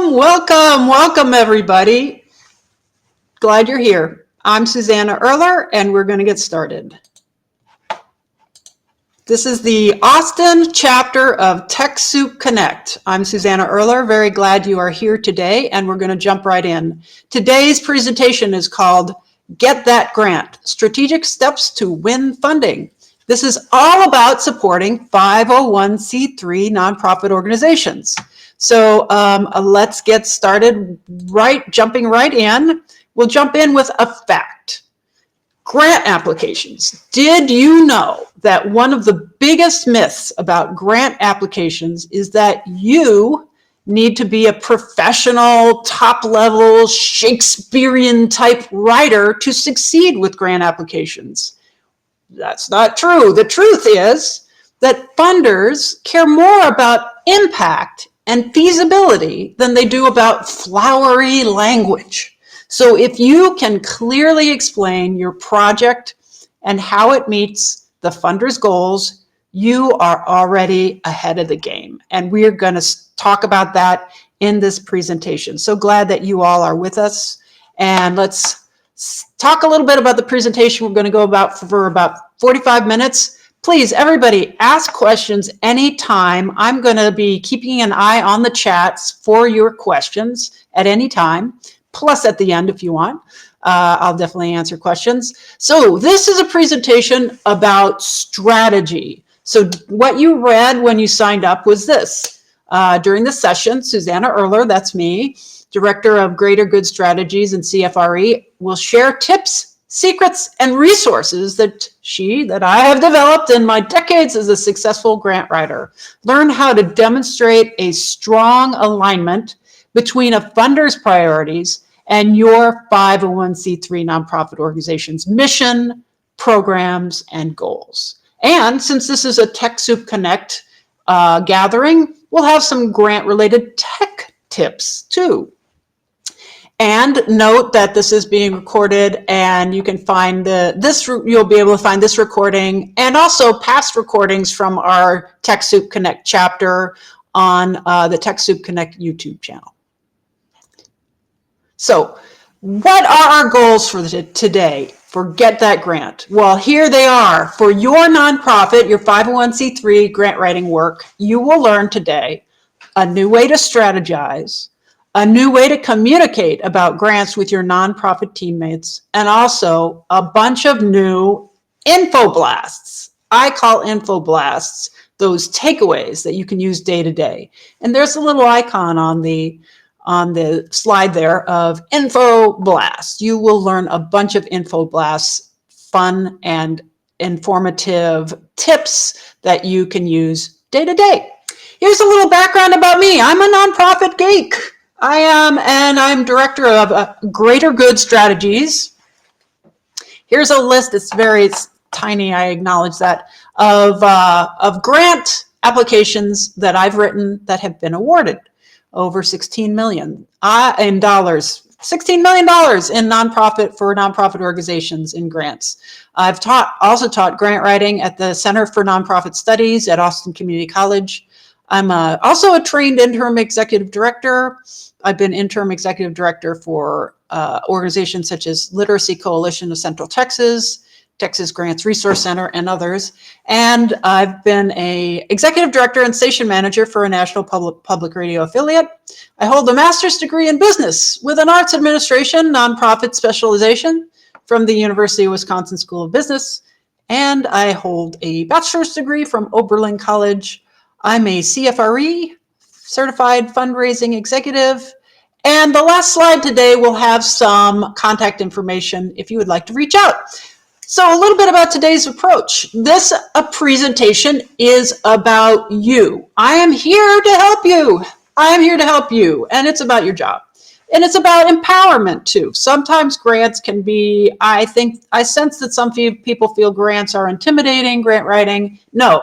Welcome, everybody. Glad you're here. I'm Susanna Erler, and we're going to get started. This is the Austin chapter of TechSoup Connect. I'm Susanna Erler. Very glad you are here today, and we're going to jump right in. Today's presentation is called Get That Grant, Strategic Steps to Win Funding. This is all about supporting 501c3 nonprofit organizations. So let's get started, jumping right in. We'll jump in with a fact. Grant applications. Did you know that one of the biggest myths about grant applications is that you need to be a professional, top-level, Shakespearean type writer to succeed with grant applications? That's not true. The truth is that funders care more about impact and feasibility than they do about flowery language. So if you can clearly explain your project and how it meets the funder's goals, you are already ahead of the game. And we're going to talk about that in this presentation. So glad that you all are with us. And let's talk a little bit about the presentation. We're going to go for about 45 minutes. Please, everybody, ask questions anytime. I'm going to be keeping an eye on the chats for your questions at any time, plus at the end if you want. I'll definitely answer questions. So this is a presentation about strategy. So what you read when you signed up was this. During the session, Susanna Erler, that's me, Director of Greater Good Strategies and CFRE, will share tips, secrets, and resources that I have developed in my decades as a successful grant writer. Learn how to demonstrate a strong alignment between a funder's priorities and your 501c3 nonprofit organization's mission, programs, and goals. And since this is a TechSoup Connect gathering, we'll have some grant-related tech tips too. And note that this is being recorded, and you can find you'll be able to find this recording and also past recordings from our TechSoup Connect chapter on the TechSoup Connect YouTube channel. So what are our goals for today for Get That Grant? Well, here they are. For your nonprofit, your 501c3 grant writing work, you will learn today a new way to strategize, a new way to communicate about grants with your nonprofit teammates, and also a bunch of new info blasts. I call info blasts those takeaways that you can use day to day. And there's a little icon on the slide there of info blasts. You will learn a bunch of info blasts, fun and informative tips that you can use day to day. Here's a little background about me. I'm a nonprofit geek. I'm director of Greater Good Strategies. Here's a list. It's very tiny, I acknowledge that, of grant applications that I've written that have been awarded. Over $16 million in dollars. $16 million in nonprofit organizations in grants. I've also taught grant writing at the Center for Nonprofit Studies at Austin Community College. I'm also a trained interim executive director. I've been interim executive director for organizations such as Literacy Coalition of Central Texas, Texas Grants Resource Center, and others. And I've been an executive director and station manager for a national public radio affiliate. I hold a master's degree in business with an arts administration nonprofit specialization from the University of Wisconsin School of Business. And I hold a bachelor's degree from Oberlin College. I'm a CFRE, certified fundraising executive. And the last slide today will have some contact information if you would like to reach out. So a little bit about today's approach. This presentation is about you. I am here to help you. I am here to help you. And it's about your job. And it's about empowerment too. Sometimes grants can be, I sense that some people feel grants are intimidating, grant writing. No,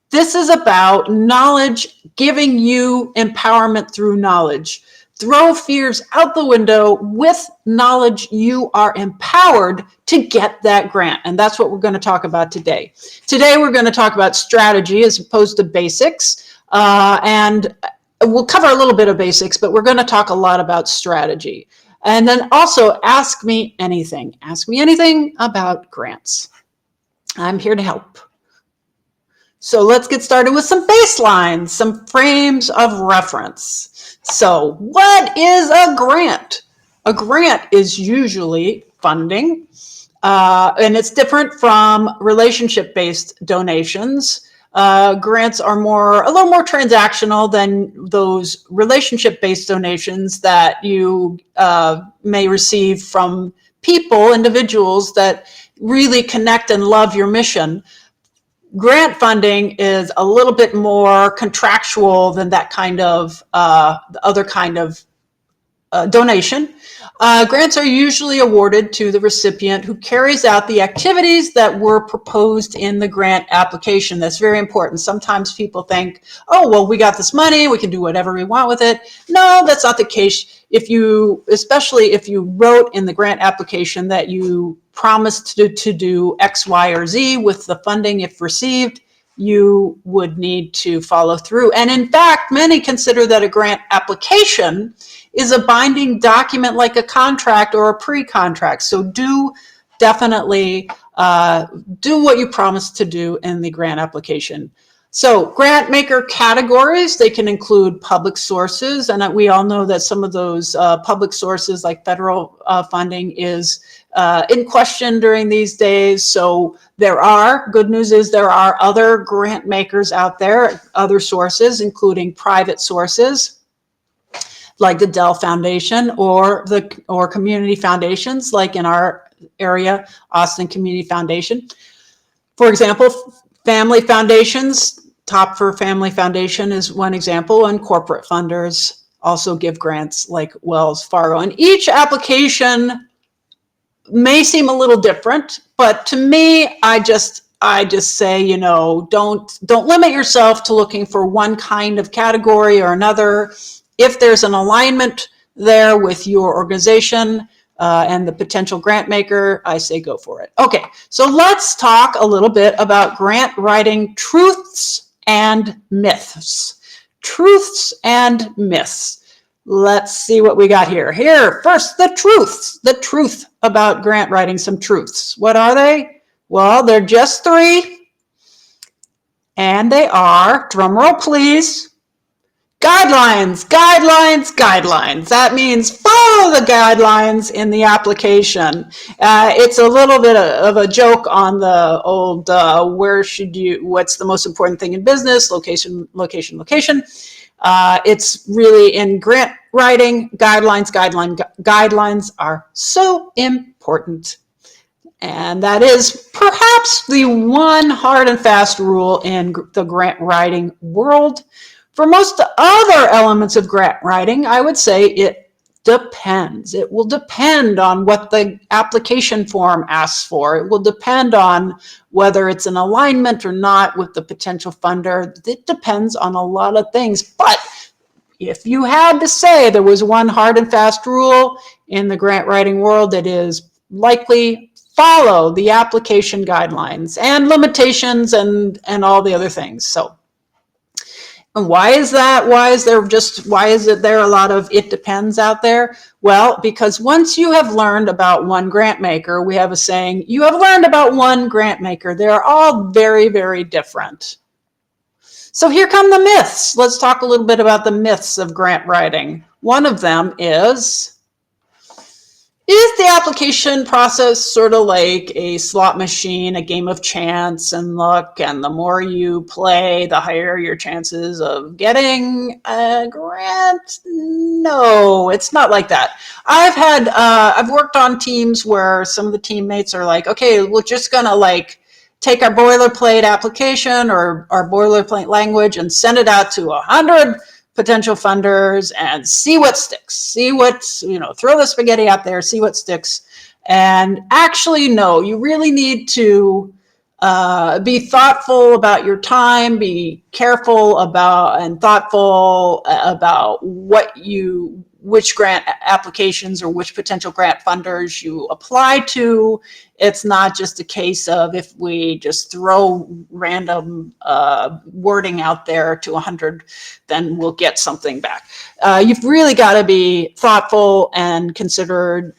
this is about knowledge, giving you empowerment through knowledge. Throw fears out the window. With knowledge, you are empowered to get that grant. And that's what we're going to talk about today. Today, we're going to talk about strategy as opposed to basics. And we'll cover a little bit of basics, but we're going to talk a lot about strategy. And then also ask me anything. Ask me anything about grants. I'm here to help. So let's get started with some baselines, some frames of reference. So what is a grant? A grant is usually funding, and it's different from relationship-based donations. Grants are a little more transactional than those relationship-based donations that you may receive from individuals that really connect and love your mission. Grant funding is a little bit more contractual than that kind of other kind of donation. Grants are usually awarded to the recipient who carries out the activities that were proposed in the grant application. That's very important. Sometimes people think, oh, well, we got this money, we can do whatever we want with it. No, that's not the case. Especially if you wrote in the grant application that you promised to do X, Y, or Z with the funding if received, you would need to follow through. And in fact, many consider that a grant application is a binding document like a contract or a pre-contract. So definitely do what you promised to do in the grant application. So grant maker categories, they can include public sources, and we all know that some of those public sources like federal funding is in question during these days. So good news is there are other grant makers out there, other sources, including private sources like the Dell Foundation or community foundations, like in our area, Austin Community Foundation. For example, family foundations, Topfer Family Foundation is one example, and corporate funders also give grants like Wells Fargo. And each application may seem a little different, but to me, I just say, don't limit yourself to looking for one kind of category or another. If there's an alignment there with your organization and the potential grant maker, I say go for it. Okay, so let's talk a little bit about grant writing truths and myths. Truths and myths. Let's see what we got here. First, the truths. The truth about grant writing, some truths. What are they? Well, they're just 3. And they are, drumroll please, guidelines, guidelines, guidelines. That means follow the guidelines in the application. It's a little bit of a joke on the old, what's the most important thing in business? Location, location, location. It's really in grant writing, guidelines are so important. And that is perhaps the one hard and fast rule in the grant writing world. For most other elements of grant writing, I would say it depends. It will depend on what the application form asks for. It will depend on whether it's an alignment or not with the potential funder. It depends on a lot of things. But if you had to say there was one hard and fast rule in the grant writing world, it is likely follow the application guidelines and limitations and all the other things. So, and why is that? Why is there a lot of it depends out there? Well, because once you have learned about one grant maker, we have a saying, you have learned about one grant maker. They're all very, very different. So here come the myths. Let's talk a little bit about the myths of grant writing. One of them is the application process sort of like a slot machine, a game of chance and luck, and the more you play, the higher your chances of getting a grant? No, it's not like that. I've worked on teams where some of the teammates are like, okay, we're just gonna take our boilerplate application or our boilerplate language and send it out to 100 potential funders and see what sticks, throw the spaghetti out there, see what sticks. And actually, no, you really need to be thoughtful about your time, be careful about and thoughtful about what you which grant applications or which potential grant funders you apply to. It's not just a case of if we just throw random wording out there to 100, then we'll get something back. You've really got to be thoughtful and considered.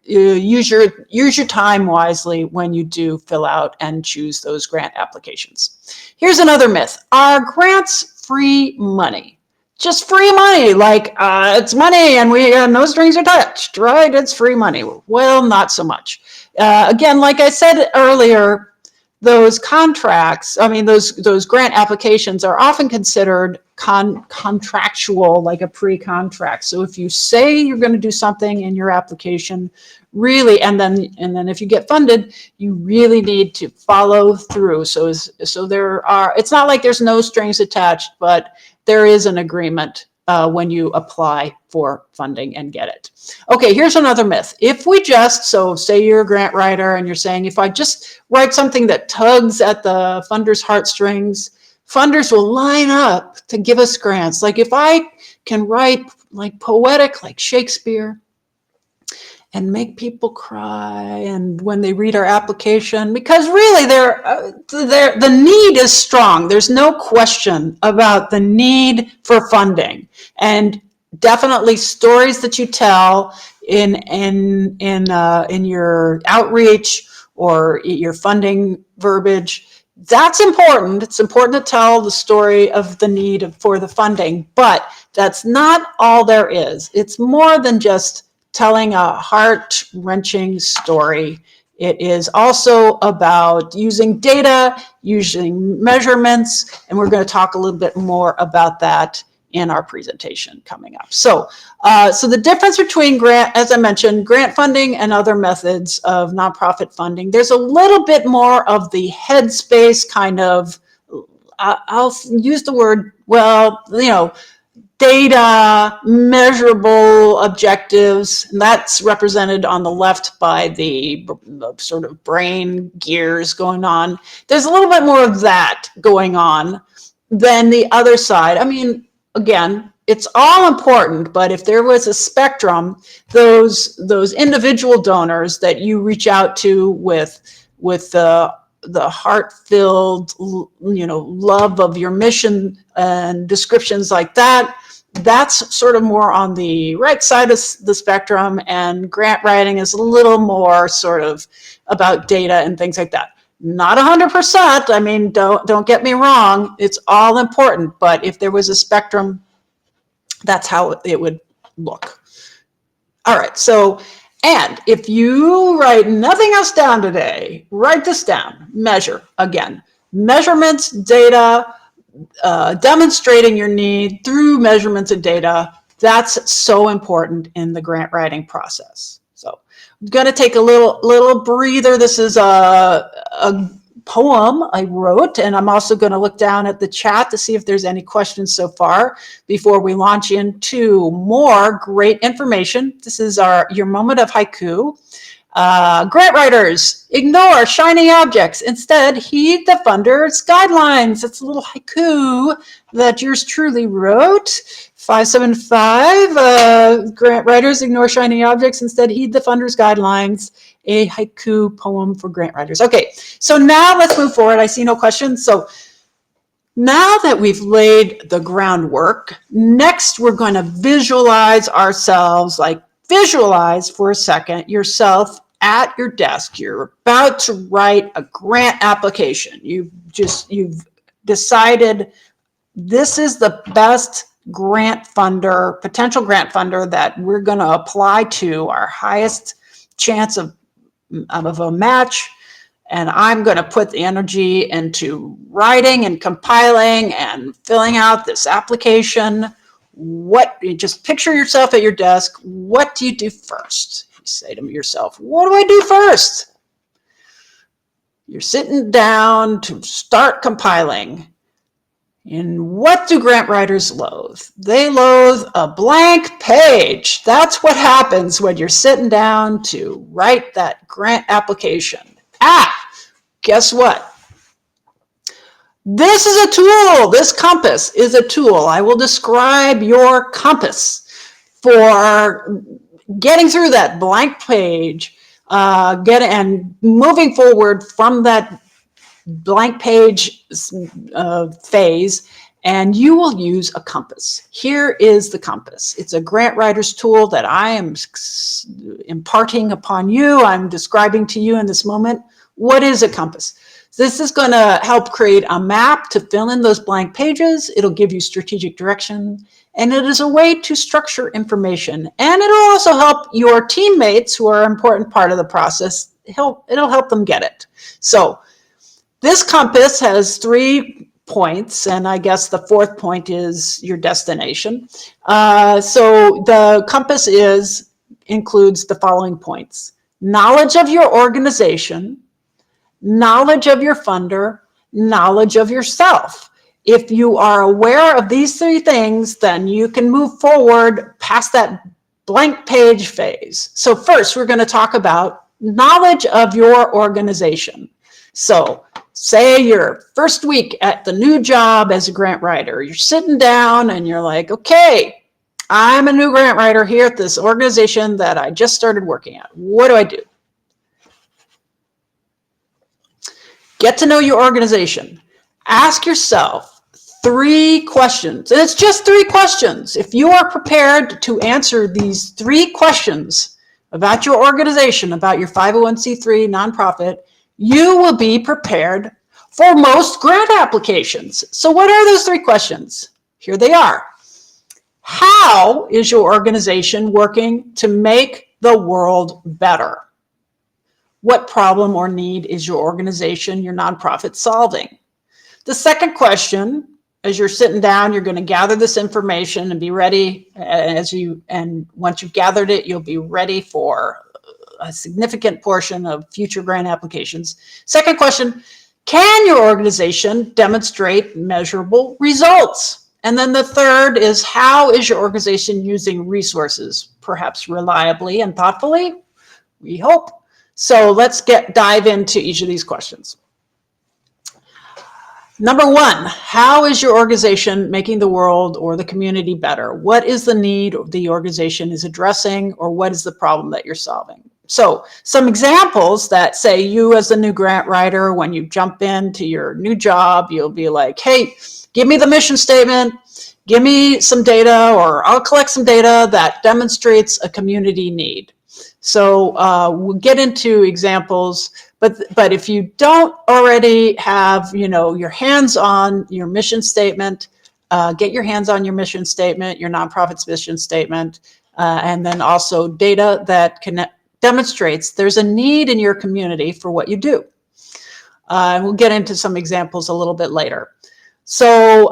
Use your time wisely when you do fill out and choose those grant applications. Here's another myth. Are grants free money? Just free money, like it's money and we no strings attached, right? It's free money. Well, not so much. Again, like I said earlier, those contracts, I mean, those grant applications are often considered contractual, like a pre-contract. So if you say you're going to do something in your application, really, and then if you get funded, you really need to follow through. So there are, it's not like there's no strings attached, but there is an agreement when you apply for funding and get it. Okay, here's another myth. If we just, so say you're a grant writer and you're saying, if I just write something that tugs at the funder's heartstrings, funders will line up to give us grants. Like if I can write like poetic, like Shakespeare, and make people cry and when they read our application, because really the need is strong. There's no question about the need for funding, and definitely stories that you tell in your outreach or your funding verbiage, that's important. It's important to tell the story of the need for the funding, but that's not all there is. It's more than just telling a heart-wrenching story. It is also about using data, using measurements, and we're going to talk a little bit more about that in our presentation coming up. So the difference between grant, as I mentioned, grant funding and other methods of nonprofit funding, there's a little bit more of the headspace kind of, I'll use the word, well, data, measurable objectives, and that's represented on the left by the sort of brain gears going on. There's a little bit more of that going on than the other side. I mean, again, it's all important, but if there was a spectrum, those individual donors that you reach out to with the heart-filled, love of your mission and descriptions like that, that's sort of more on the right side of the spectrum, and grant writing is a little more sort of about data and things like that. Not 100%. I mean, don't get me wrong. It's all important, but if there was a spectrum, that's how it would look. All right, so, and if you write nothing else down today, write this down. Measure, again, measurements, data, demonstrating your need through measurements and data. That's so important in the grant writing process. So I'm going to take a little breather. This is a poem I wrote, and I'm also going to look down at the chat to see if there's any questions so far before we launch into more great information. This is your moment of haiku. Grant writers, ignore shiny objects. Instead, heed the funder's guidelines. It's a little haiku that yours truly wrote. 575, grant writers, ignore shiny objects. Instead, heed the funder's guidelines. A haiku poem for grant writers. Okay, so now let's move forward. I see no questions. So now that we've laid the groundwork, next we're going to visualize ourselves, like visualize for a second yourself at your desk. You're about to write a grant application. You've decided this is the best grant funder, potential grant funder that we're going to apply to, our highest chance of a match. And I'm going to put the energy into writing and compiling and filling out this application. Just picture yourself at your desk. What do you do first? You say to yourself, what do I do first? You're sitting down to start compiling. And what do grant writers loathe? They loathe a blank page. That's what happens when you're sitting down to write that grant application. Guess what? This is a tool. This compass is a tool. I will describe your compass. for getting through that blank page, and moving forward from that blank page phase, and you will use a compass. Here is the compass. It's a grant writer's tool that I am imparting upon you. I'm describing to you in this moment. What is a compass? This is going to help create a map to fill in those blank pages. It'll give you strategic direction, and it is a way to structure information. And it'll also help your teammates, who are an important part of the process, it'll help them get it. So this compass has 3 points, and I guess the 4th point is your destination. So the compass includes the following points: knowledge of your organization, knowledge of your funder, knowledge of yourself. If you are aware of these 3 things, then you can move forward past that blank page phase. So first, we're going to talk about knowledge of your organization. So say your first week at the new job as a grant writer, you're sitting down and you're like, okay, I'm a new grant writer here at this organization that I just started working at. What do I do? Get to know your organization. Ask yourself 3 questions, and it's just 3 questions. If you are prepared to answer these 3 questions about your organization, about your 501c3 nonprofit, you will be prepared for most grant applications. So what are those 3 questions? Here they are. How is your organization working to make the world better? What problem or need is your organization, your nonprofit, solving? The second question, as you're sitting down, you're going to gather this information and be ready and once you've gathered it, you'll be ready for a significant portion of future grant applications. Second question, can your organization demonstrate measurable results? And then the third is, how is your organization using resources, perhaps reliably and thoughtfully? We hope. So let's dive into each of these questions. Number 1, how is your organization making the world or the community better? What is the need the organization is addressing, or what is the problem that you're solving? So some examples that say you as a new grant writer, when you jump into your new job, you'll be like, hey, give me the mission statement, give me some data, or I'll collect some data that demonstrates a community need. So we'll get into examples, but if you don't already have, your hands on your mission statement, get your hands on your mission statement, your nonprofit's mission statement, and then also data that demonstrates there's a need in your community for what you do. And we'll get into some examples a little bit later. So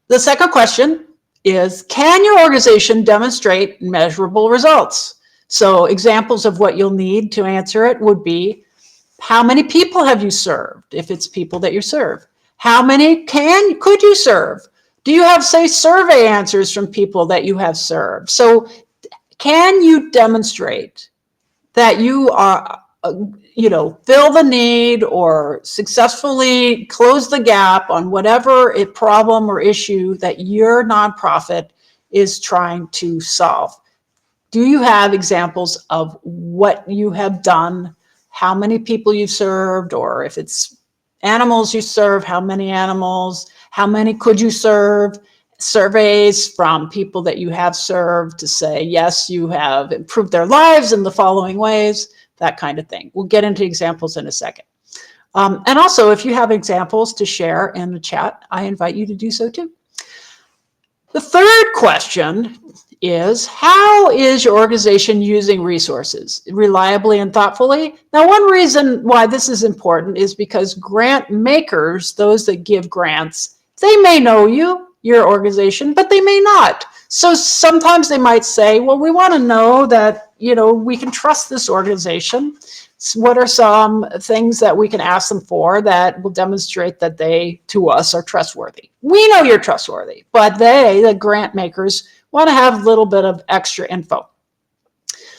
the second question is, can your organization demonstrate measurable results? So examples of what you'll need to answer it would be, how many people have you served, if it's people that you serve? How many could you serve? Do you have, say, survey answers from people that you have served? So can you demonstrate that you are, fill the need or successfully close the gap on whatever problem or issue that your nonprofit is trying to solve? Do you have examples of what you have done, how many people you've served, or if it's animals you serve, how many animals, how many could you serve? Surveys from people that you have served to say, yes, you have improved their lives in the following ways, that kind of thing. We'll get into examples in a second. And also, if you have examples to share in the chat, I invite you to do so too. The third question is, how is your organization using resources reliably and thoughtfully? Now, one reason why this is important is because grant makers, those that give grants, they may know you, your organization, but they may not. So sometimes they might say, well, we want to know that, we can trust this organization. So what are some things that we can ask them for that will demonstrate that they, to us, are trustworthy? We know you're trustworthy, but the grant makers, want to have a little bit of extra info.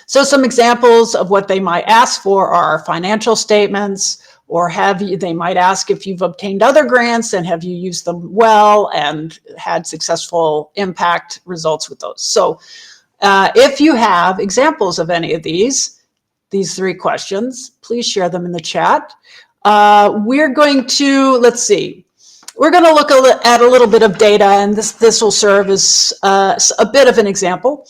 So some examples of what they might ask for are financial statements, or have you, they might ask if you've obtained other grants and have you used them well and had successful impact results with those. So if you have examples of any of these 3 questions, please share them in the chat. We're going to, let's see, we're going to look at a little bit of data, and this will serve as a bit of an example.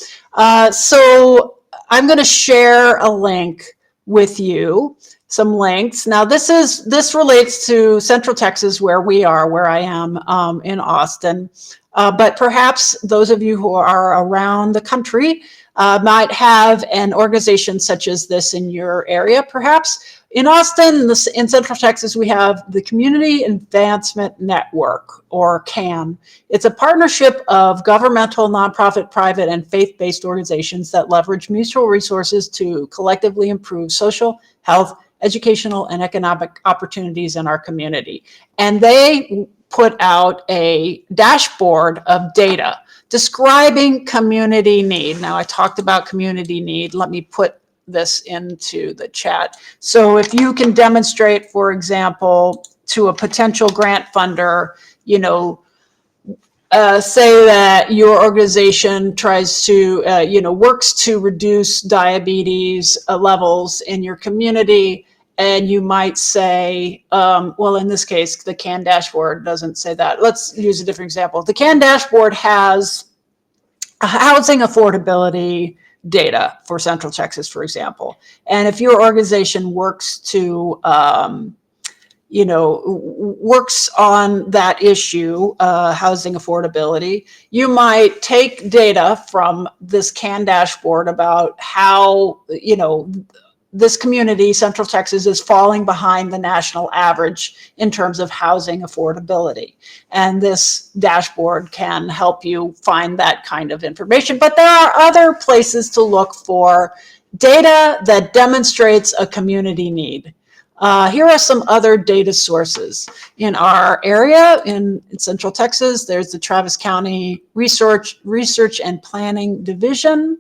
So I'm going to share a link with you, some links. Now this relates to Central Texas, where I am in Austin. But perhaps those of you who are around the country might have an organization such as this in your area. Perhaps in Austin, in Central Texas, we have the Community Advancement Network, or CAN. It's a partnership of governmental, nonprofit, private, and faith-based organizations that leverage mutual resources to collectively improve social, health, educational, and economic opportunities in our community. And they put out a dashboard of data describing community need. Now, I talked about community need. Let me put this into the chat. So if you can demonstrate, for example, to a potential grant funder, say that your organization tries to, works to reduce diabetes levels in your community, and you might say, well, in this case, the CAN dashboard doesn't say that. Let's use a different example. The CAN dashboard has housing affordability data for Central Texas, for example. And if your organization works to, works on that issue, housing affordability, you might take data from this CAN dashboard about how, this community, Central Texas, is falling behind the national average in terms of housing affordability. And this dashboard can help you find that kind of information. But there are other places to look for data that demonstrates a community need. Here are some other data sources. In our area, in Central Texas, there's the Travis County Research and Planning Division.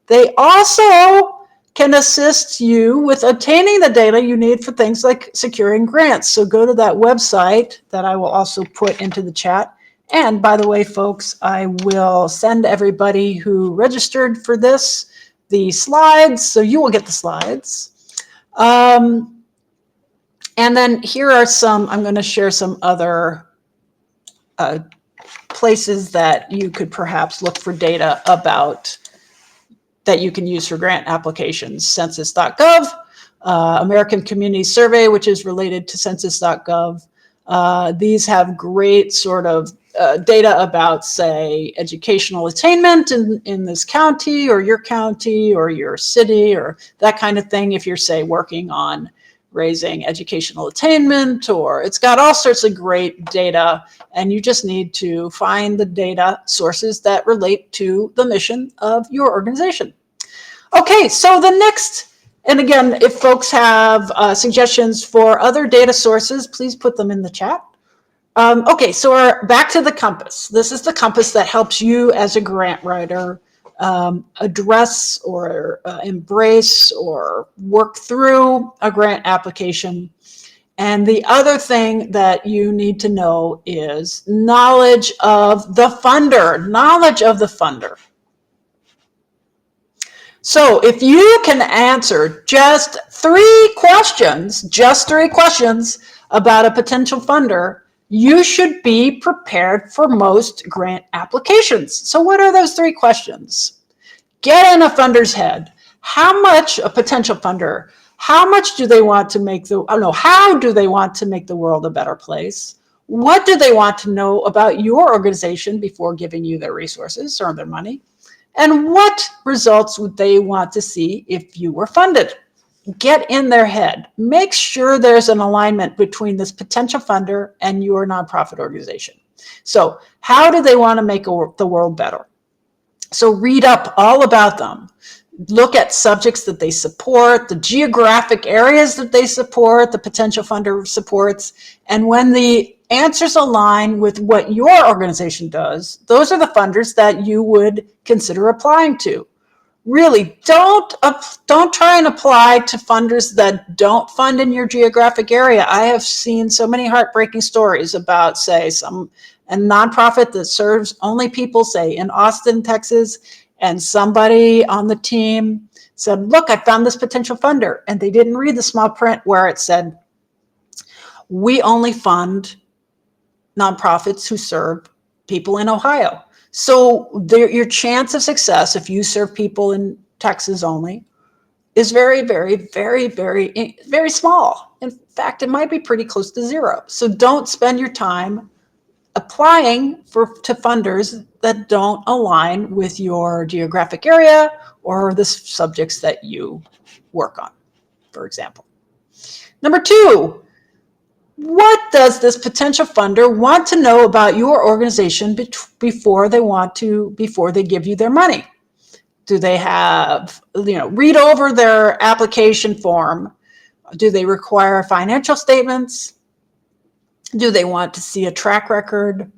They also can assist you with obtaining the data you need for things like securing grants. So go to that website that I will also put into the chat. And by the way, folks, I will send everybody who registered for this the slides, so you will get the slides. And then here are some, I'm going to share some other places that you could perhaps look for data about that you can use for grant applications. Census.gov, American Community Survey, which is related to census.gov. These have great sort of data about, say, educational attainment in this county or your city or that kind of thing. If you're, say, working on raising educational attainment, or it's got all sorts of great data, and you just need to find the data sources that relate to the mission of your organization. Okay, so the next, and again, if folks have suggestions for other data sources, please put them in the chat. Okay, so we're back to the compass. This is the compass that helps you as a grant writer address or embrace or work through a grant application. And the other thing that you need to know is knowledge of the funder, So if you can answer just 3 questions about a potential funder, you should be prepared for most grant applications. So what are those 3 questions? Get in a funder's head. How much, a potential funder, how much do they want to make how do they want to make the world a better place? What do they want to know about your organization before giving you their resources or their money? And what results would they want to see if you were funded? Get in their head. Make sure there's an alignment between this potential funder and your nonprofit organization. So how do they want to make the world better? So read up all about them. Look at subjects that they support, the geographic areas that they support, the potential funder supports, and when the answers align with what your organization does, those are the funders that you would consider applying to. Really, don't try and apply to funders that don't fund in your geographic area. I have seen so many heartbreaking stories about, say, a nonprofit that serves only people, say, in Austin, Texas, and somebody on the team said, look, I found this potential funder, and they didn't read the small print where it said, we only fund nonprofits who serve people in Ohio. So your chance of success, if you serve people in Texas only, is very, very, very, very, very small. In fact, it might be pretty close to zero. So don't spend your time applying to funders that don't align with your geographic area or the subjects that you work on, for example. Number two, what does this potential funder want to know about your organization before they give you their money? Do they have, read over their application form? Do they require financial statements? Do they want to see a track record?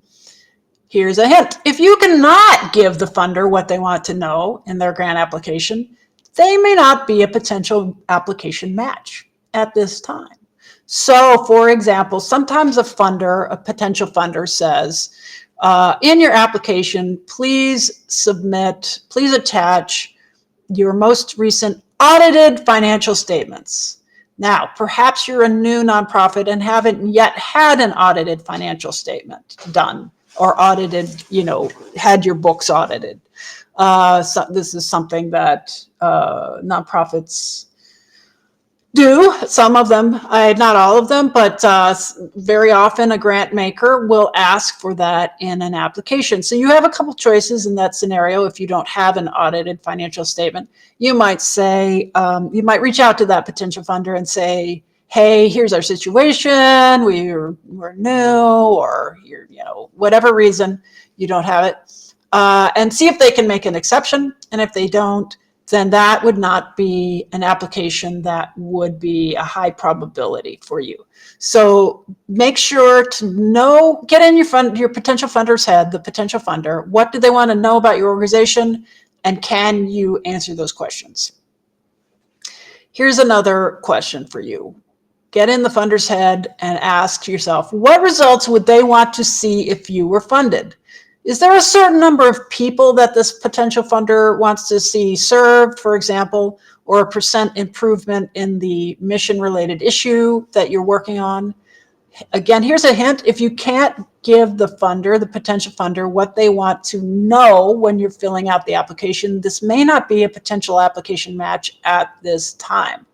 Here's a hint. If you cannot give the funder what they want to know in their grant application, they may not be a potential application match at this time. So, for example, sometimes a potential funder says, in your application, please attach your most recent audited financial statements. Now, perhaps you're a new nonprofit and haven't yet had an audited financial statement done or audited, had your books audited. So this is something that nonprofits do. Some of them, not all of them, but very often a grant maker will ask for that in an application. So you have a couple choices in that scenario. If you don't have an audited financial statement, you might say, you might reach out to that potential funder and say, hey, here's our situation. We're new, or whatever reason you don't have it, and see if they can make an exception. And if they don't, then that would not be an application that would be a high probability for you. So make sure to get in your potential funder's head, the potential funder, what do they want to know about your organization, and can you answer those questions? Here's another question for you. Get in the funder's head and ask yourself, what results would they want to see if you were funded? Is there a certain number of people that this potential funder wants to see served, for example, or a % improvement in the mission-related issue that you're working on? Again, here's a hint. If you can't give the potential funder, what they want to know when you're filling out the application, this may not be a potential application match at this time.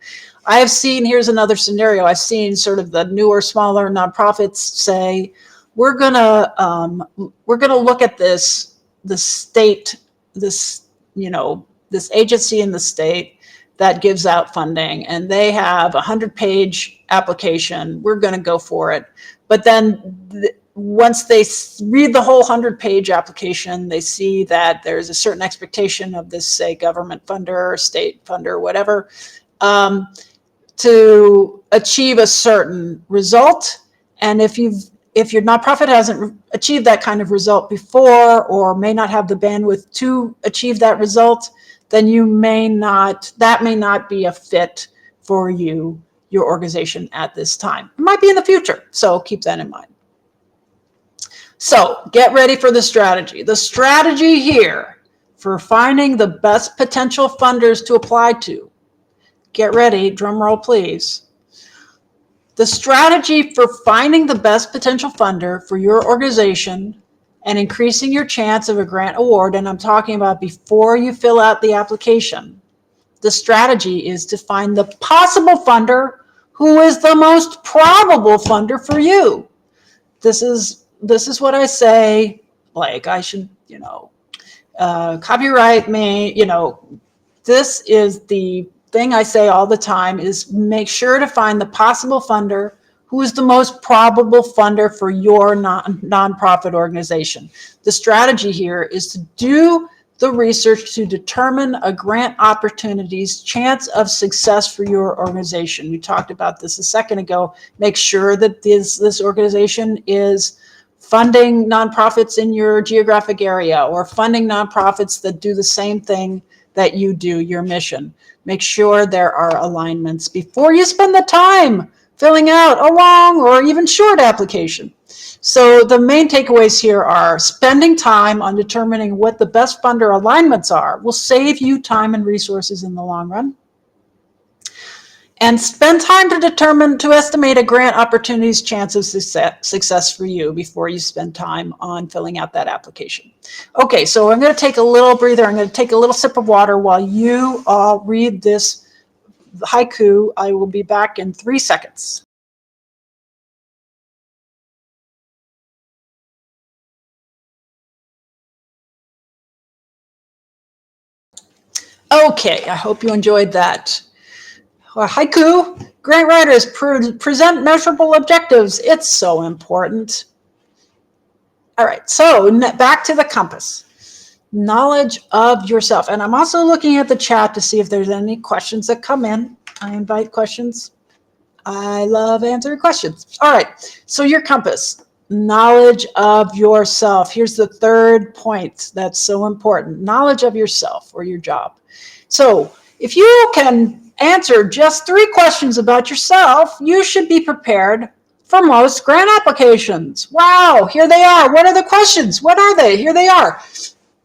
Here's another scenario. I've seen sort of the newer, smaller nonprofits say, we're gonna look at this agency in the state that gives out funding, and they have a 100-page application. We're going to go for it. But then once they read the whole 100-page application, they see that there's a certain expectation of this, say, government funder, state funder, whatever, to achieve a certain result. And if your nonprofit hasn't achieved that kind of result before, or may not have the bandwidth to achieve that result, then that may not be a fit for your organization at this time. It might be in the future, so keep that in mind. So get ready for the strategy. The strategy here for finding the best potential funders to apply to. Get ready, drum roll please. The strategy for finding the best potential funder for your organization and increasing your chance of a grant award, and I'm talking about before you fill out the application, the strategy is to find the possible funder who is the most probable funder for you. This is what I say, like I should, copyright me, this is the thing I say all the time, is make sure to find the possible funder who is the most probable funder for your nonprofit organization. The strategy here is to do the research to determine a grant opportunity's chance of success for your organization. We talked about this a second ago. Make sure that this organization is funding nonprofits in your geographic area, or funding nonprofits that do the same thing that you do your mission. Make sure there are alignments before you spend the time filling out a long or even short application. So the main takeaways here are spending time on determining what the best funder alignments are will save you time and resources in the long run. And spend time to estimate a grant opportunity's chance of success for you before you spend time on filling out that application. Okay, so I'm going to take a little breather. I'm going to take a little sip of water while you all read this haiku. I will be back in 3 seconds. Okay, I hope you enjoyed that. Haiku, grant writers present measurable objectives. It's so important. All right, so back to the compass. Knowledge of yourself. And I'm also looking at the chat to see if there's any questions that come in. I invite questions. I love answering questions. All right, so your compass, knowledge of yourself. Here's the third point that's so important, knowledge of yourself or your job. So if you can answer just 3 questions about yourself, you should be prepared for most grant applications. Wow, here they are. What are the questions? What are they? Here they are.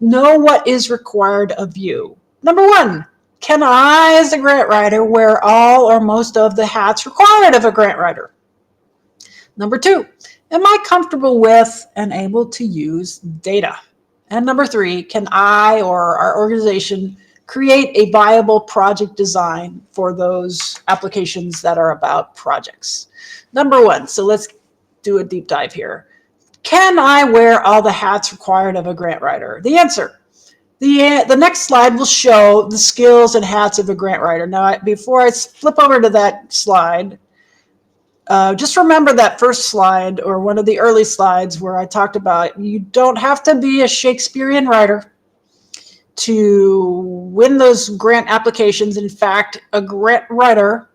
Know what is required of you. Number 1, can I, as a grant writer, wear all or most of the hats required of a grant writer? Number 2, am I comfortable with and able to use data? And number 3, can I or our organization create a viable project design for those applications that are about projects? Number 1, so let's do a deep dive here. Can I wear all the hats required of a grant writer? The answer. The next slide will show the skills and hats of a grant writer. Now, before I flip over to that slide, just remember that first slide or one of the early slides where I talked about you don't have to be a Shakespearean writer to win those grant applications. In fact, a grant writer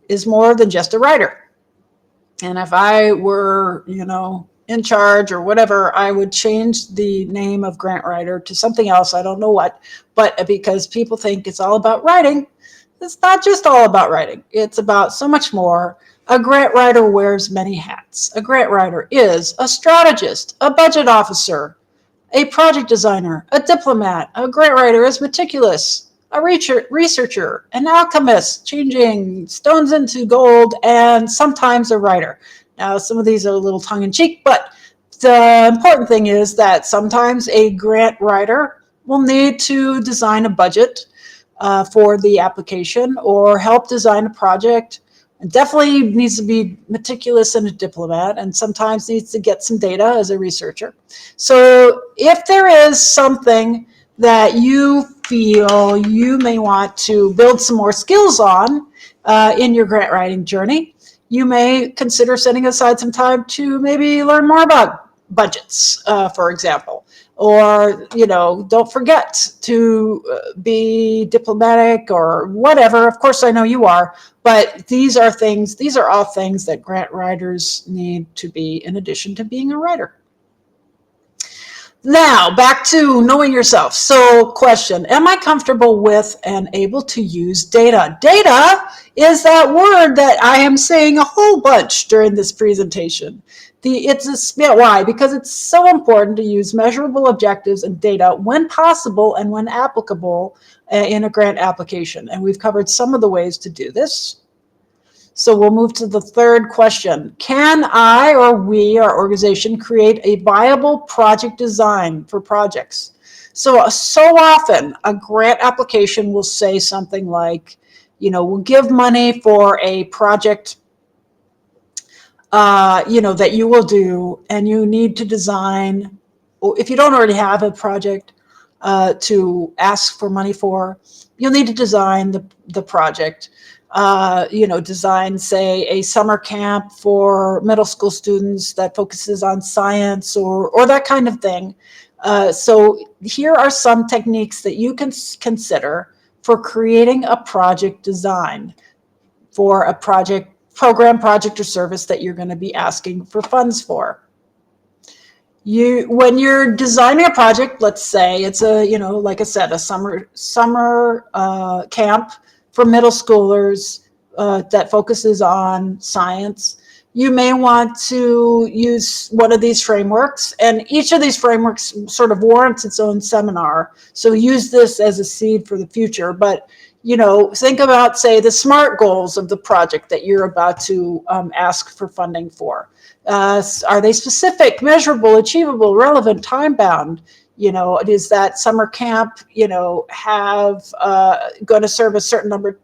is more than just a writer. And if I were, in charge or whatever, I would change the name of grant writer to something else. I don't know what, but because people think it's all about writing, it's not just all about writing. It's about so much more. A grant writer wears many hats. A grant writer is a strategist, a budget officer, a project designer, a diplomat. A grant writer is meticulous, a researcher, an alchemist, changing stones into gold, and sometimes a writer. Now, some of these are a little tongue-in-cheek, but the important thing is that sometimes a grant writer will need to design a budget for the application or help design a project. It definitely needs to be meticulous and a diplomat, and sometimes needs to get some data as a researcher. So if there is something that you feel you may want to build some more skills on in your grant writing journey, you may consider setting aside some time to maybe learn more about budgets, for example. Or, don't forget to be diplomatic or whatever. Of course, I know you are, but these are all things that grant writers need to be in addition to being a writer. Now, back to knowing yourself. So, question, am I comfortable with and able to use data? Data is that word that I am saying a whole bunch during this presentation. Why? Because it's so important to use measurable objectives and data when possible and when applicable in a grant application. And we've covered some of the ways to do this. So we'll move to the third question. Can I or we, our organization, create a viable project design for projects? So often a grant application will say something like, we'll give money for a project that you will do, and you need to design, or if you don't already have a project to ask for money for, you'll need to design the project. Design, say, a summer camp for middle school students that focuses on science or that kind of thing. So here are some techniques that you can consider for creating a project design for a program, project, or service that you're going to be asking for funds for. When you're designing a project, let's say it's a, like I said, a summer camp for middle schoolers that focuses on science, you may want to use one of these frameworks, and each of these frameworks sort of warrants its own seminar. So use this as a seed for the future. But think about, say, the SMART goals of the project that you're about to ask for funding for. Are they specific, measurable, achievable, relevant, time-bound? Is that summer camp, have going to serve a certain number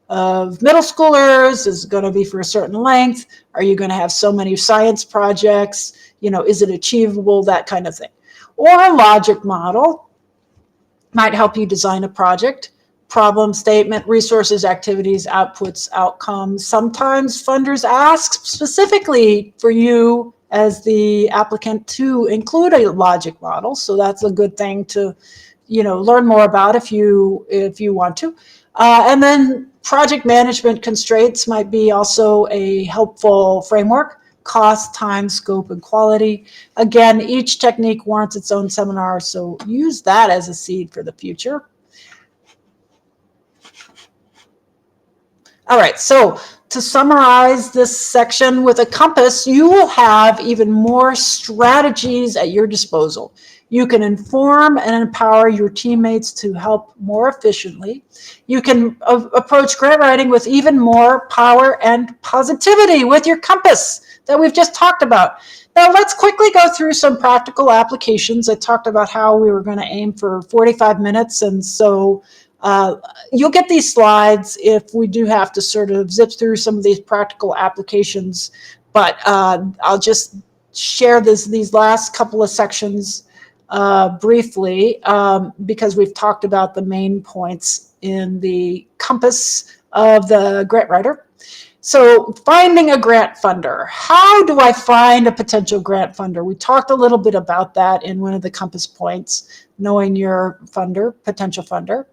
of middle schoolers? Is it going to be for a certain length? Are you going to have so many science projects? Is it achievable? That kind of thing. Or a logic model might help you design a project. Problem statement, resources, activities, outputs, outcomes. Sometimes funders ask specifically for you as the applicant to include a logic model. So that's a good thing to, learn more about if you want to. And then project management constraints might be also a helpful framework. Cost, time, scope, and quality. Again, each technique warrants its own seminar, so use that as a seed for the future. All right, so to summarize this section with a compass, you will have even more strategies at your disposal. You can inform and empower your teammates to help more efficiently. You can approach grant writing with even more power and positivity with your compass that we've just talked about. Now let's quickly go through some practical applications. I talked about how we were going to aim for 45 minutes, and so you'll get these slides if we do have to sort of zip through some of these practical applications, but I'll just share these last couple of sections briefly because we've talked about the main points in the compass of the grant writer. So finding a grant funder. How do I find a potential grant funder? We talked a little bit about that in one of the compass points, knowing your funder, potential funder.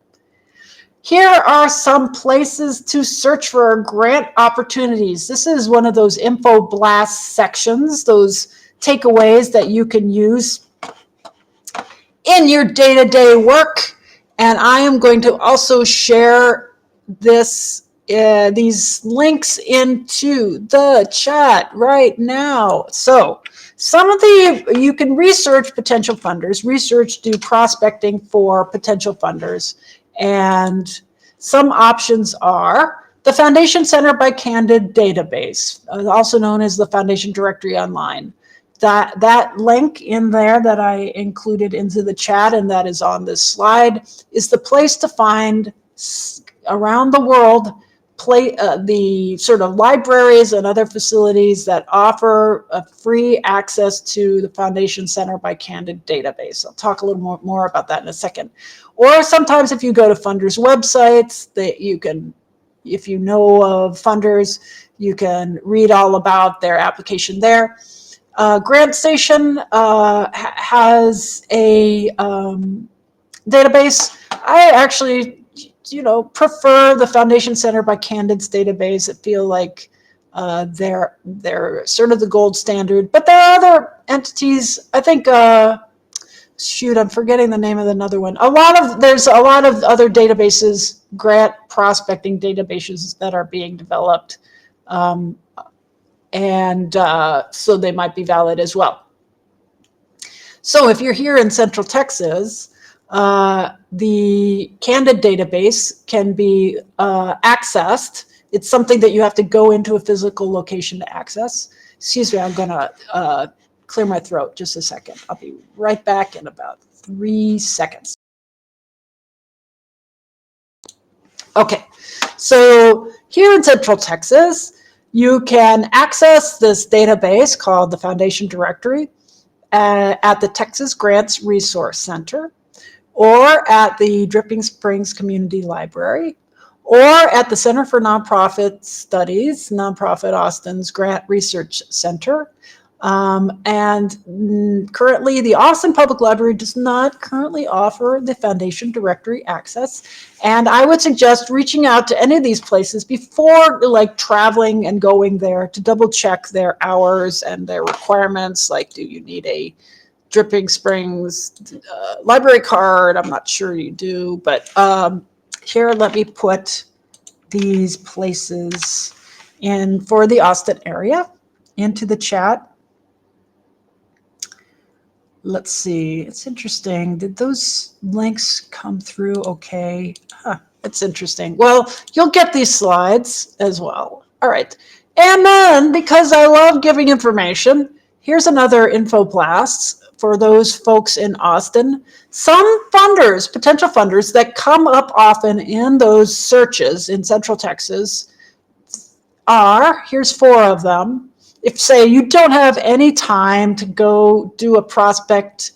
Here are some places to search for grant opportunities. This is one of those info blast sections, those takeaways that you can use in your day-to-day work. And I am going to also share these links into the chat right now. So you can research potential funders, do prospecting for potential funders. And some options are the Foundation Center by Candid database, also known as the Foundation Directory Online. That link in there that I included into the chat and that is on this slide is the place to find around the world the sort of libraries and other facilities that offer free access to the Foundation Center by Candid database. I'll talk a little more about that in a second. Or sometimes if you go to funders' websites, that you can, if you know of funders, you can read all about their application there. GrantStation has a database. I actually prefer the Foundation Center by Candid's database. I feel like they're sort of the gold standard, but there are other entities. I think shoot, I'm forgetting the name of another one. There's a lot of other databases, grant prospecting databases that are being developed, and so they might be valid as well. So if you're here in Central Texas, the Candid database can be accessed. It's something that you have to go into a physical location to access. Excuse me, I'm going to clear my throat just a second. I'll be right back in about 3 seconds. Okay, so here in Central Texas, you can access this database called the Foundation Directory at the Texas Grants Resource Center, or at the Dripping Springs Community Library, or at the Center for Nonprofit Studies, Nonprofit Austin's Grant Research Center. And currently, the Austin Public Library does not currently offer the Foundation Directory access. And I would suggest reaching out to any of these places before traveling and going there to double check their hours and their requirements. Like, do you need a Dripping Springs library card. I'm not sure you do, but here, let me put these places in for the Austin area into the chat. Let's see. It's interesting. Did those links come through okay? Huh, it's interesting. Well, you'll get these slides as well. All right. And then, because I love giving information, here's another info blast for those folks in Austin. Some funders, potential funders that come up often in those searches in Central Texas are, here's 4 of them. If, say, you don't have any time to go do a prospect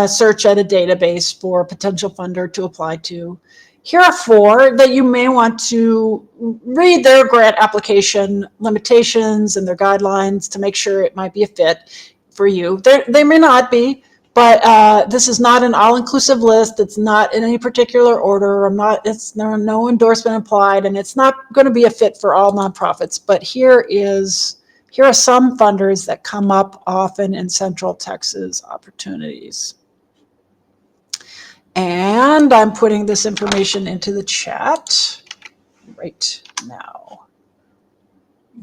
search at a database for a potential funder to apply to, here are 4 that you may want to read their grant application limitations and their guidelines to make sure it might be a fit for you. They may not be, but this is not an all-inclusive list. It's not in any particular order. There are no endorsement implied, and it's not going to be a fit for all nonprofits. But here are some funders that come up often in Central Texas opportunities. And I'm putting this information into the chat right now.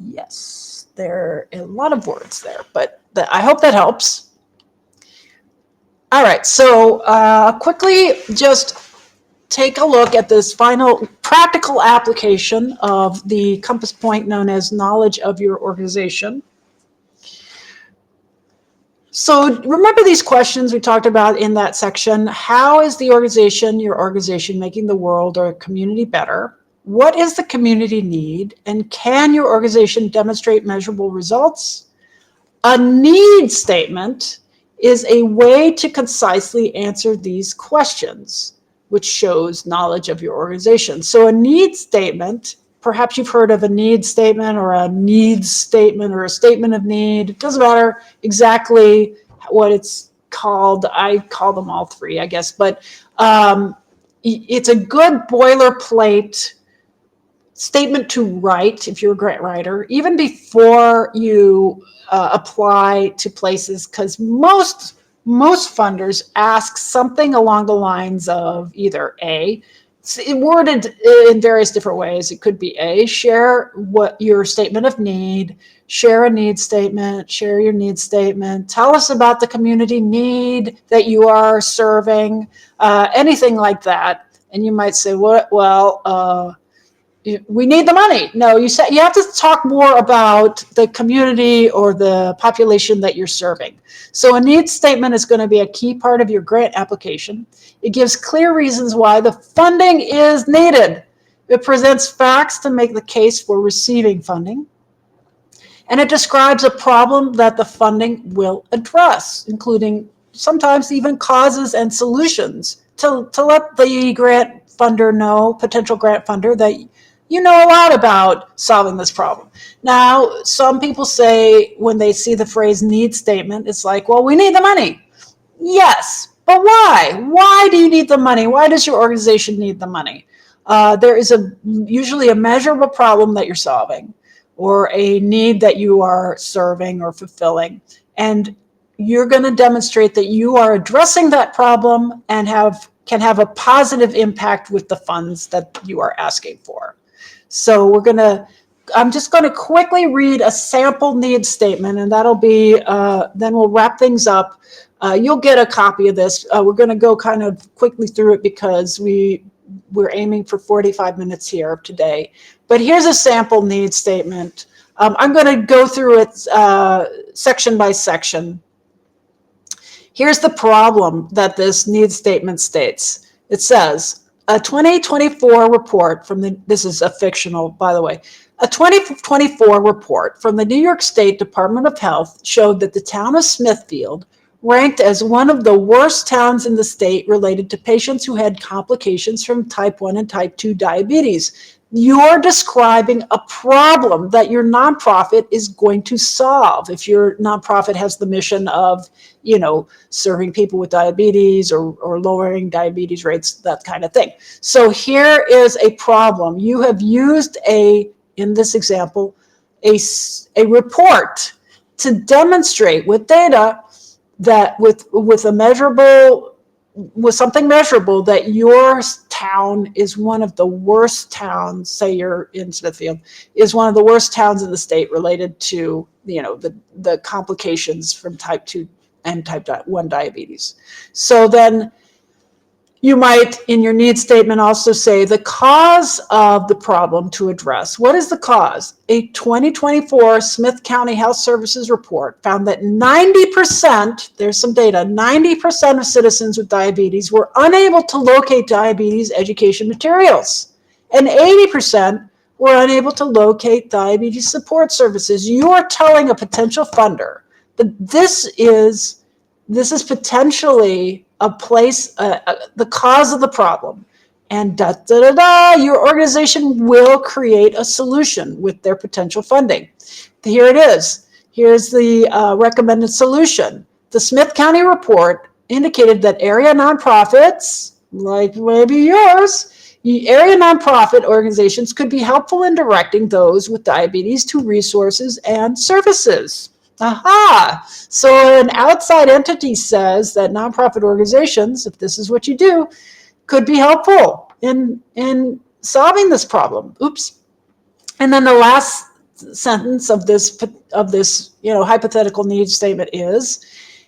Yes, there are a lot of words there, but I hope that helps. All right, so quickly just take a look at this final practical application of the compass point known as knowledge of your organization. So remember these questions we talked about in that section. How is your organization making the world or community better? What is the community need? And can your organization demonstrate measurable results? A need statement is a way to concisely answer these questions, which shows knowledge of your organization. So a need statement, perhaps you've heard of a need statement or a needs statement or a statement of need. It doesn't matter exactly what it's called. I call them all 3, I guess. But it's a good boilerplate statement to write if you're a grant writer, even before you apply to places, because most funders ask something along the lines of either A, worded in various different ways. It could be A, share what your statement of need, share a need statement, share your need statement, tell us about the community need that you are serving, anything like that. And you might say, well, we need the money. No, you have to talk more about the community or the population that you're serving. So a needs statement is going to be a key part of your grant application. It gives clear reasons why the funding is needed. It presents facts to make the case for receiving funding. And it describes a problem that the funding will address, including sometimes even causes and solutions to let the grant funder know, potential grant funder, that you know a lot about solving this problem. Now, some people say when they see the phrase need statement, it's like, well, we need the money. Yes, but why? Why do you need the money? Why does your organization need the money? There is usually a measurable problem that you're solving or a need that you are serving or fulfilling. And you're going to demonstrate that you are addressing that problem and can have a positive impact with the funds that you are asking for. So I'm just going to quickly read a sample need statement, and that'll be, then we'll wrap things up. You'll get a copy of this. We're going to go kind of quickly through it because we're aiming for 45 minutes here today. But here's a sample need statement. I'm going to go through it section by section. Here's the problem that this need statement states. It says, a 2024 report from this is a fictional, by the way, a 2024 report from the New York State Department of Health showed that the town of Smithfield ranked as one of the worst towns in the state related to patients who had complications from type 1 and type 2 diabetes. You're describing a problem that your nonprofit is going to solve. If your nonprofit has the mission of, serving people with diabetes or lowering diabetes rates, that kind of thing. So here is a problem. You have used in this example, a report to demonstrate with data that with a measurable, with something measurable, that your town is one of the worst towns, say you're in Smithfield, is one of the worst towns in the state related to, the complications from type 2 and type 1 diabetes. So then you might, in your needs statement, also say the cause of the problem to address. What is the cause? A 2024 Smith County Health Services report found that 90%, there's some data, 90% of citizens with diabetes were unable to locate diabetes education materials, and 80% were unable to locate diabetes support services. You are telling a potential funder that this is potentially a place, the cause of the problem. And your organization will create a solution with their potential funding. Here it is. Here's the recommended solution. The Smith County report indicated that area nonprofits, like maybe yours, area nonprofit organizations could be helpful in directing those with diabetes to resources and services. Aha! So an outside entity says that nonprofit organizations, if this is what you do, could be helpful in solving this problem. Oops. And then the last sentence of this hypothetical needs statement is,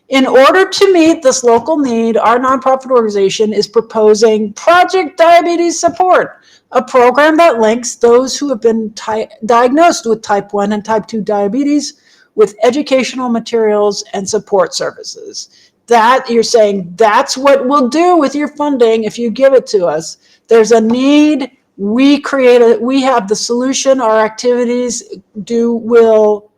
in order to meet this local need, our nonprofit organization is proposing Project Diabetes Support, a program that links those who have been diagnosed with type 1 and type 2 diabetes with educational materials and support services. That you're saying that's what we'll do with your funding if you give it to us. There's a need. We have the solution. Our activities will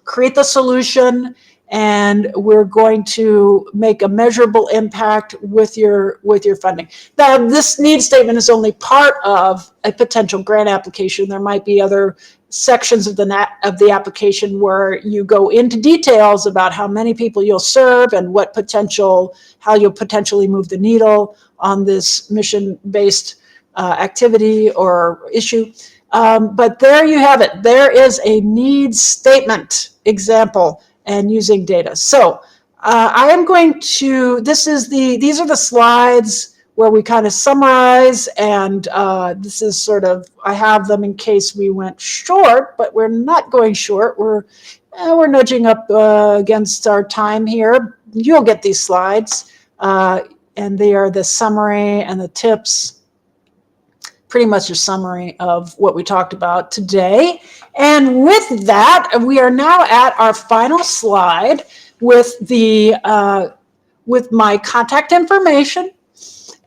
create the solution, and we're going to make a measurable impact with your funding. Now, this need statement is only part of a potential grant application. There might be other sections of the application where you go into details about how many people you'll serve and how you'll potentially move the needle on this mission-based activity or issue. But there you have it. There is a needs statement example and using data. So I am going to, these are the slides where we kind of summarize, and this is sort of, I have them in case we went short, but we're not going short. We're nudging up against our time here. You'll get these slides, and they are the summary and the tips, pretty much a summary of what we talked about today. And with that, we are now at our final slide with with my contact information.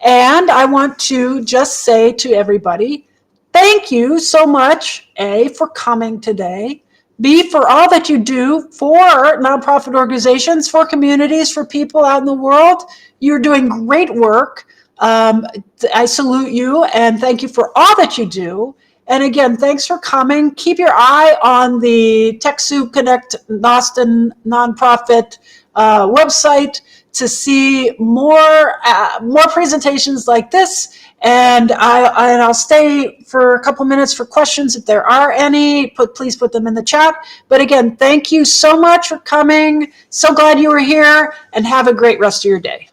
And I want to just say to everybody, thank you so much, A, for coming today, B, for all that you do for nonprofit organizations, for communities, for people out in the world. You're doing great work. I salute you and thank you for all that you do. And again, thanks for coming. Keep your eye on the TechSoup Connect Austin nonprofit website to see more presentations like this. And I'll stay for a couple minutes for questions if there are any. Please put them in the chat. But again, thank you so much for coming. So glad you were here, and have a great rest of your day.